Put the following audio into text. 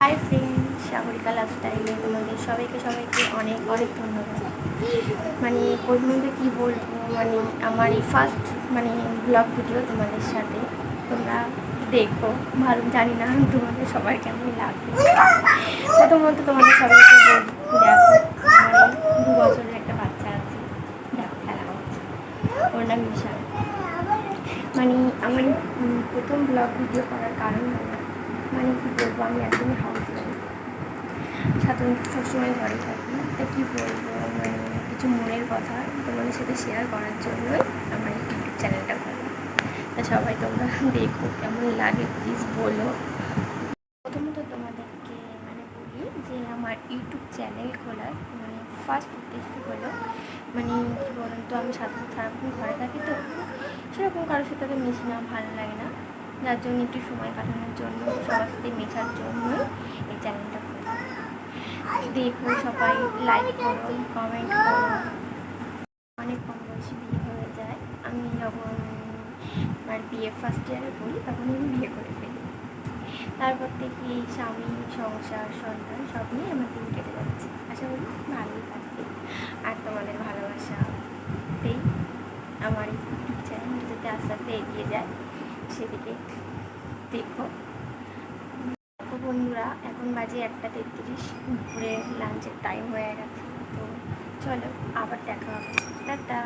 Hi friend, Sagarika লাইফস্টাইলে তোমাদের সবাইকে অনেক অনেক ধন্যবাদ। প্রথমে কী বলবো, আমার এই ফার্স্ট ব্লগ ভিডিও তোমাদের সাথে। তোমরা দেখো, ভালো জানি না তোমাদের সবার কেমন লাগবে। প্রথমত তোমাদের সবাইকে বলবো, দেখো আমার এই 2 বছরের একটা বাচ্চা আছে, দেখো খেলা হচ্ছে, ওর নাম মিশাল। আমার প্রথম ব্লগ ভিডিও করার কারণ কী বলবো, আমি একদমই হাউস ওয়াইফ, সাধারণত সবসময় ঘরে থাকি। তা কী বলবো, কিছু মনের কথা তোমাদের সাথে শেয়ার করার জন্যই আমার এই ইউটিউব চ্যানেলটা খোলা। তা সবাই তোমরা দেখো, কেমন লাগে প্লিজ বলো। প্রথমত তোমাদেরকে বলি যে আমার ইউটিউব চ্যানেল খোলার ফার্স্ট উদ্দেশ্য হলো কী বলুন তো, আমি সারাক্ষণ ঘরে থাকি, তো সেরকম কারোর সাথে তো মিশি না, ভালো লাগে না, যার জন্য একটু সময় কাটানোর জন্য, সবার সাথে মেশার জন্যই এই চ্যানেলটা খোলা। দেখো সবাই, লাইক করো, কমেন্ট করো। অনেক কম বয়সে বিয়ে হয়ে যায়। আমি যখন আমার বিয়ে ফার্স্ট ইয়ারে পড়ি, তখন আমি বিয়ে করে ফেলি। তারপর থেকে এই স্বামী, সংসার, সন্তান সব নিয়ে আমার দিন কেটে যাচ্ছে। আশা করি ভালোই থাকবে, আর তোমাদের ভালোবাসাতেই আমার এই ইউটিউব চ্যানেল যাতে আস্তে আস্তে এগিয়ে যায়, সেদিকে দেখো। বন্ধুরা, এখন বাজে 1:33, দুপুরে লাঞ্চের টাইম হয়ে গেছে। তো চলো, আবার দেখা হবে, টাটা।